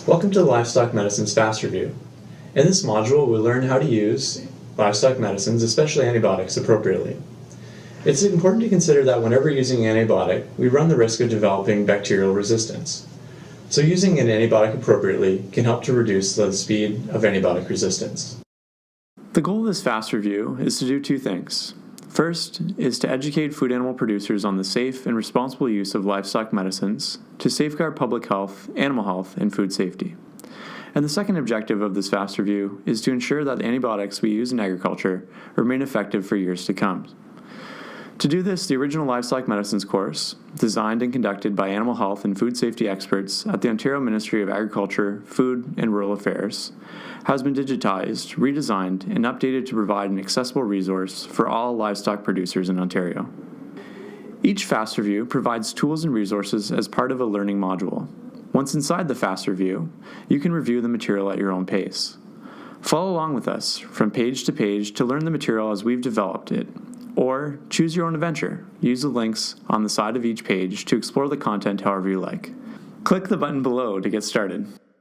Welcome to the Livestock Medicines FAAST Review. In this module, we'll learn how to use livestock medicines, especially antibiotics, appropriately. It's important to consider that whenever using an antibiotic, we run the risk of developing bacterial resistance. So using an antibiotic appropriately can help to reduce the speed of antibiotic resistance. The goal of this FAAST review is to do two things. First is to educate food animal producers on the safe and responsible use of livestock medicines to safeguard public health, animal health, and food safety. And the second objective of this FAAST review is to ensure that the antibiotics we use in agriculture remain effective for years to come. To do this, the original livestock medicines course, designed and conducted by animal health and food safety experts at the Ontario Ministry of Agriculture, Food and Rural Affairs, has been digitized, redesigned, and updated to provide an accessible resource for all livestock producers in Ontario. Each FAAST review provides tools and resources as part of a learning module. Once inside the FAAST review, you can review the material at your own pace. Follow along with us from page to page to learn the material as we've developed it, or choose your own adventure. Use the links on the side of each page to explore the content however you like. Click the button below to get started.